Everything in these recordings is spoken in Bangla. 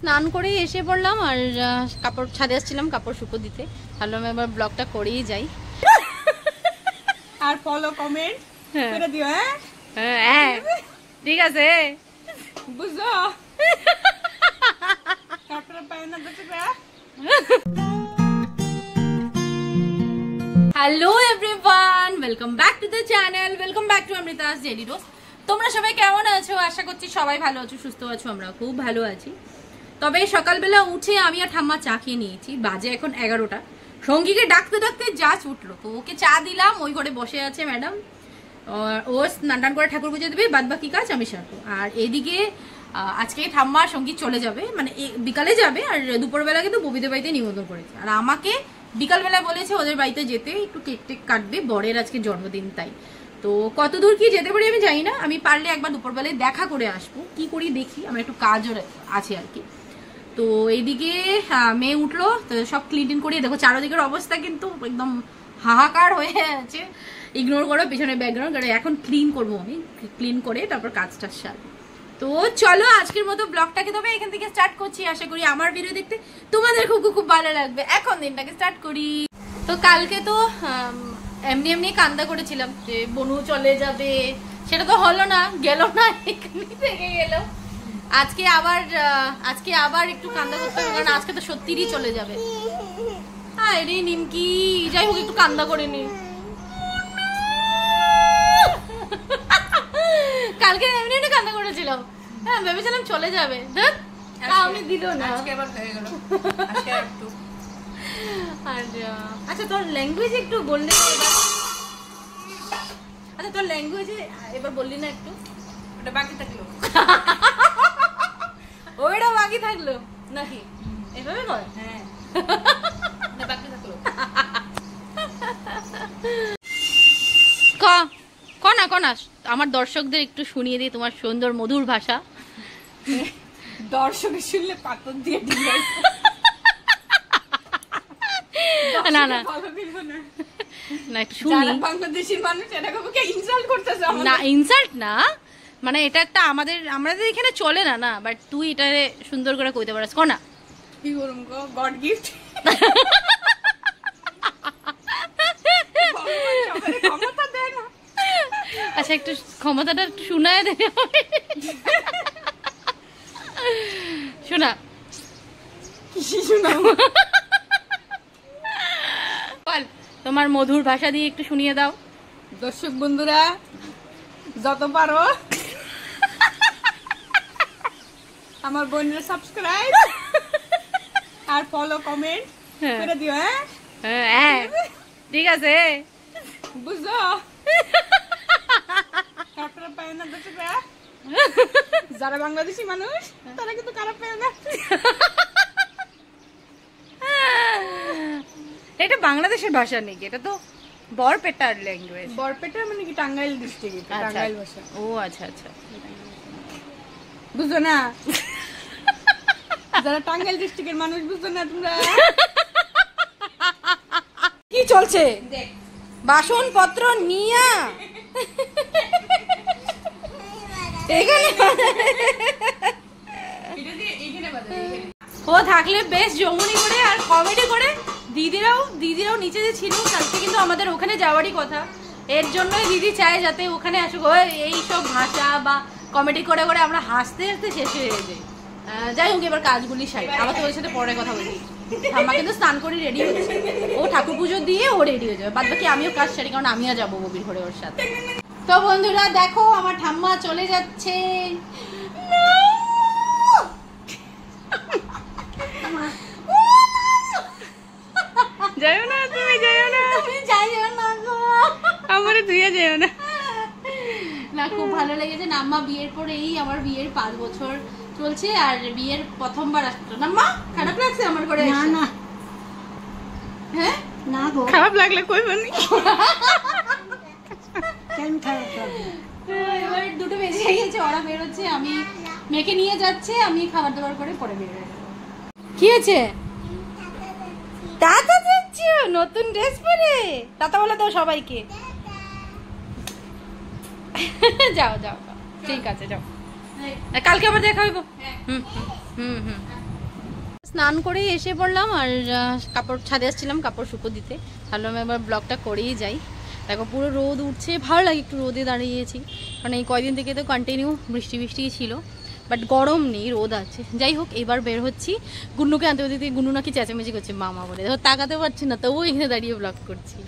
স্নান করেই এসে পড়লাম আর কাপড় ছাদে আসছিলাম কাপড় শুকো দিতে, ভাবলাম এবার ব্লগটা করেই যাই। আর ফলো কমেন্ট করে দিও। হ্যাঁ হ্যাঁ ঠিক আছে বুঝছো। Hello everyone, welcome back to the channel, welcome back to Amrita's daily rose. তোমরা সবাই কেমন আছো? আশা করছি সবাই ভালো আছো, সুস্থ আছো, আমরা খুব ভালো আছি। তবে সকালবেলা উঠে আমি আর ঠাম্মা চা খেয়ে নিয়েছি, বাজে এখন 11টা। সঙ্গীকে ডাকতে ডাকতে যা ছুটলো, তো ওকে চা দিলাম, ওই ঘরে বসে আছে ম্যাডাম, ও স্নান টান করে ঠাকুর পুজো দেবে, বাদ বাকি কাজ আমি সারবো। আর এদিকে আজকে ঠাম্মা সঙ্গীত চলে যাবে, মানে বিকালে যাবে, আর দুপুরবেলা কিন্তু ববিদের বাড়িতে নিমন্ত্রণ করেছে। আর আমাকে বিকালবেলা বলেছে ওদের বাড়িতে যেতে, একটু কেক টেক কাটবে, বরের আজকে জন্মদিন, তাই। তো কতদূর কি যেতে পারি আমি জানি না, আমি পারলে একবার দুপুরবেলায় দেখা করে আসবো, কি করি দেখি, আমার একটু কাজও আছে আর কি। তো এইদিকে মেয়ে উঠলো, তো সব ক্লিন করিয়ে দেখো, চারদিকের অবস্থা কিন্তু একদম হাহাকার হয়ে আছে, ইগনোর করো পিছনে ব্যাকগ্রাউন্ড। এখন ক্লিন করবো আমি, ক্লিন করে তারপর কাজটা সারবো। তো চলো আজকের মতো ব্লগটাকে তবে এখান থেকে স্টার্ট করছি, আশা করি আমার ভিডিও দেখতে তোমাদের খুব খুব ভালো লাগবে। এখন দিনটাকে স্টার্ট করি। তো কালকে তো এমনি এমনি কান্দা করেছিলাম যে বনু চলে যাবে, সেটা তো হলো না, গেল না, এখানে থেকে গেল। আজকে আবার একটু কান্দা করতে হবে, কারণ আজকে তো সত্যিই চলে যাবে। হ্যাঁ রে নিমকি, যাই হোক একটু কান্দা করে নি। কালকে এমনি এমনি কান্দা করেছিলাম, হ্যাঁ ভেবেছিলাম চলে যাবে, আমি দিল না। আজকে আবার হয়ে গেল, আজকে একটু। আর আচ্ছা তোর ল্যাঙ্গুয়েজ একটু বললি এবার, আচ্ছা তোর ল্যাঙ্গুয়েজে এবার বললি না একটু, ওটা বাকি থাকলো। ওইটা বাকি থাকলো নাকি? এভাবে বল। হ্যাঁ বাকি থাকলো। কনা আমার দর্শকদের একটু শুনিয়ে দিই তোমার সুন্দর মধুর ভাষা। দর্শক শুনলে পাথর দিয়ে দিবে। না না না একটু শুনি। বাংলাদেশের মানুষ এটাকে ইনসাল্ট করতেছে। না ইনসাল্ট না, মানে এটা একটা আমাদের এখানে চলে না না, বাট তুই এটা সুন্দর করে কইতে পারিস কনা। কি করুম গো, গড গিফট। ক্ষমতা দেয় না। আচ্ছা একটু ক্ষমতাটা একটু শোনায় দে, শোনা বল তোমার মধুর ভাষা দিয়ে একটু শুনিয়ে দাও। দর্শক বন্ধুরা যত পারো আমার বোনের সাবস্ক্রাইব আর ফলো কমেন্ট করে দিও। হ্যাঁ হ্যাঁ ঠিক আছে বুঝছো। তারপরে পায় না দর্শকরা, যারা বাংলাদেশি মানুষ তারা কিন্তু খারাপ পায় না। এটা বাংলাদেশের ভাষা নাকি? এটা তো বরপেটার ল্যাঙ্গুয়েজ। বরপেটা মানে কি টাঙ্গাইল ডিস্ট্রিক্ট, টাঙ্গাইল ভাষা। ও আচ্ছা আচ্ছা, বুঝছো না? যারা টাঙ্গাইল ডিস্ট্রিক্টের মানুষ বুঝছো না তোমরা? কি চলছে বাসনপত্র নিয়া ও থাকলে বেশ জমুনি করে আর কমেডি করে। দিদিরাও নিচে যে ছিল কালকে, কিন্তু আমাদের ওখানে যাওয়ারই কথা, এর জন্যই দিদি চায় যাতে ওখানে আসুক, এই সব ভাষা বা কমেডি করে করে আমরা হাসতে হাসতে শেষ হয়ে যাই। যাই হোক এবার কাজগুলি সাই, আবার তোর সাথে পরে কথা বলি। ঠাম্মা কিন্তু স্নান করে রেডি হচ্ছে, ও ঠাকুর পুজো দিয়ে ও রেডি হয়ে যাবে, বাদ বাকি আমিও কাজ সারি, কারণ আমিও যাবো ববির ঘরে ওর সাথে। তো বন্ধুরা দেখো আমার ঠাম্মা চলে যাচ্ছে। যাইও না, তুমি যাইও না, যাইও না গো, আমারে ধুয়ে যাইও না। না খুব ভালো লেগেছে। নাম্মা বিয়ের পরেই আমার বিয়ের 5 বছর চলছে, আর বিয়ের প্রথমবার আসতো। নাম্মা খারাপ লাগছে আমার করে? না না, হ্যাঁ না গো, খারাপ লাগলে কইবনি। কেন খারাপ লাগবে? এবার 2টো বেজে গেছে, ওরা বেরোচ্ছে, আমি মেয়েকে নিয়ে যাচ্ছে, আমি খাবার দাবার করে পরে বেরোবো। কি হয়েছে? টাটা যাচ্ছ নতুন ড্রেস পরে? টাটা বলে দাও সবাইকে। যাও যাও ঠিক আছে, যাও, কালকে আবার দেখা হইব। হুম হুম হুম স্নান করেই এসে পড়লাম আর কাপড় ছাদে আসছিলাম কাপড় শুকো দিতে, ভাবলাম এবার ব্লগটা করেই যাই। দেখো পুরো রোদ উঠছে, ভালো লাগে একটু রোদে দাঁড়িয়েছি, কারণ এই কয়দিন থেকে তো কন্টিনিউ বৃষ্টি ছিল, বাট গরম নেই, রোদ আছে। যাই হোক, এবার বের হচ্ছি গুন্নুকে আনতে দিতে। গুন্নু নাকি চেঁচামেচি করছে মামা বলে, দেখো তাকাতে পারছি না, তবুও এখানে দাঁড়িয়ে ব্লগ করছি।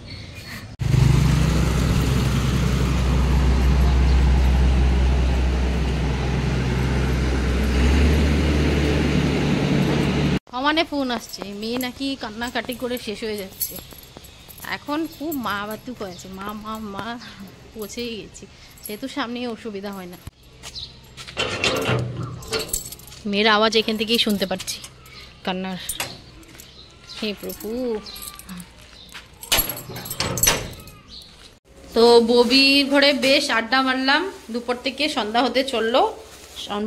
আমানে ফোন আসছে, মেয়ে নাকি কান্নাকাটি করে শেষ হয়ে যাচ্ছে। এখন খুব মা বাতু করেছে, মা মা মা পৌঁছেই গেছি, যেহেতু সামনে অসুবিধা হয় না। মেয়ের আওয়াজ এখান থেকেই শুনতে পাচ্ছি কান্নার। হে প্রভু। তো ববির ঘরে বেশ আড্ডা মারলাম, দুপুর থেকে সন্ধ্যা হতে চললো।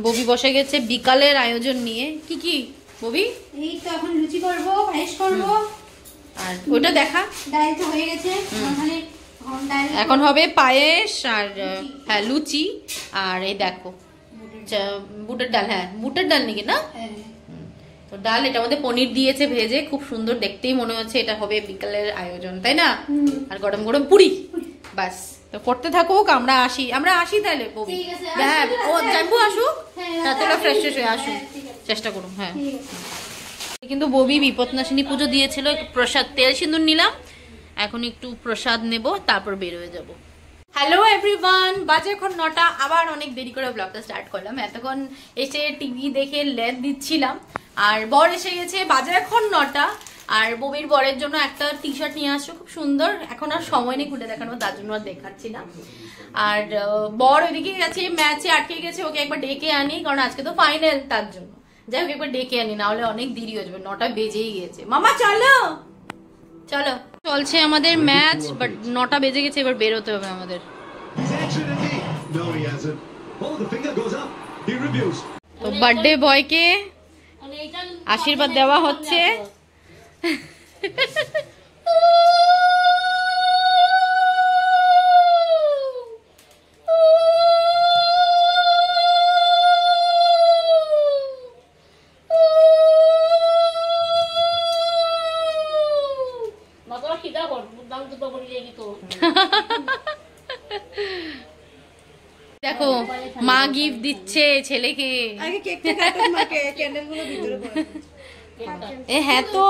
ববি বসে গেছে বিকালের আয়োজন নিয়ে। কি কি ববি? এই তো এখন লুচি করব, পায়েস করব। আর ওটা দেখা, ডাল তো হয়ে গেছে, এখন হবে পায়েস আর হ্যাঁ লুচি। আর এই দেখো বুটের ডাল, হ্যাঁ বুটের ডাল নাকি না? তো ডাল, এটা আমাদের পনির দিয়েছে ভেজে, খুব সুন্দর দেখতেই মনে হচ্ছে এটা হবে বিকালের আয়োজন, তাই না? আর গরম গরম পুরি, বাস। তো করতে থাকুক, আমরা আসি তাহলে ববি। হ্যাঁ ও জানবো আসুক, তাহলে ফ্রেশ হয়ে আসুক, চেষ্টা করুন। হ্যাঁ কিন্তু ববি বিপদনাশিনী পুজো দিয়েছিল, প্রসাদ তেল সিঁদুর নিলাম, এখন একটু প্রসাদ নেব, তারপর বের হয়ে যাবো। হ্যালো এভরিওয়ান, বাজে এখন 9টা, আবার অনেক দেরি করে ব্লগটা স্টার্ট করলাম। এতক্ষণ এসে টিভি দেখে লেদ দিচ্ছিলাম, আর বর এসে গেছে, বাজে এখন 9টা। আর ববির বরের জন্য একটা টি শার্ট নিয়ে আসছো, খুব সুন্দর। এখন আর সময় নেই খুলে দেখানো, তার জন্য আর দেখাচ্ছি না। আর বর ওইদিকে গেছে, ম্যাচে আটকে গেছে, ওকে একবার ডেকে আনি, কারণ আজকে তো ফাইনাল, তার জন্য। যাই হোক একবার ডেকে আনি, না হলে অনেক দেরি হয়ে যাবে, 9টা বেজেই গেছে। মামা চলো চলো, চলছে আমাদের ম্যাচ, বাট 9টা বেজে গেছে, এবার বেরোতে হবে আমাদের। তো বার্থডে বয়কে আশীর্বাদ দেওয়া হচ্ছে। দেখো মা গিফট দিচ্ছে ছেলেকে। হ্যাঁ তো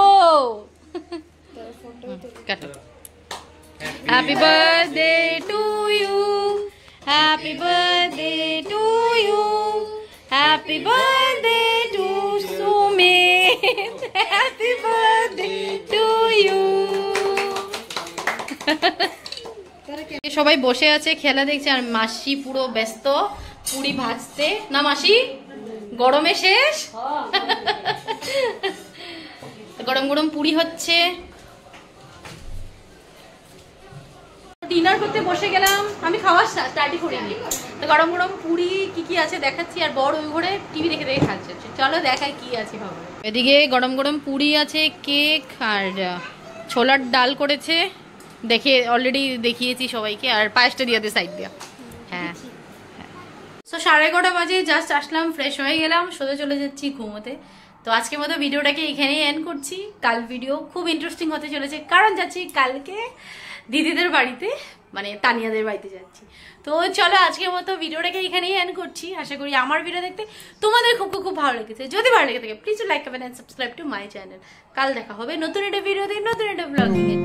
happy birthday to you, happy birthday to you, happy birthday to Sumit, happy birthday to you. সবাই বসে আছে, খেলা দেখছে, আর মাসি পুরো ব্যস্ত পুরি ভাজতে। না মাসি, গরমে শেষ। গরম গরম পুরি হচ্ছে, ডিনার করতে বসে গেলাম। আমি খাওয়া স্টার্টই করিনি, তো গরম গরম পুরি কি কি আছে দেখাচ্ছি। আর বড় ওই ঘরে টিভি দেখে দেখে খাচ্ছে, চলো দেখাই কি আছে খাবার। এদিকে গরম গরম পুরি আছে, কেক আর ছোলার ডাল করেছে, দেখে অলরেডি দেখিয়েছি সবাইকে। আর পায়েসটা দিয়ে দে সাইড দিয়া। হ্যাঁ তো 11:30 বাজে, জাস্ট আসলাম, ফ্রেশ হয়ে গেলাম, সোজা চলে যাচ্ছি ঘুমোতে। তো আজকের মতো ভিডিওটাকে এখানেই এন্ড করছি। কাল ভিডিও খুব ইন্টারেস্টিং হতে চলেছে, কারণ যাচ্ছি কালকে দিদিদের বাড়িতে, মানে তানিয়াদের বাড়িতে যাচ্ছি। তো চলো আজকের মতো ভিডিওটাকে এখানেই এন্ড করছি। আশা করি আমার ভিডিও দেখতে তোমাদের খুব খুব ভালো লেগেছে। যদি ভালো লেগে থাকে please like comment and subscribe to my channel. কাল দেখা হবে নতুন একটা ভিডিওতে, নতুন একটা ব্লগ নিয়ে।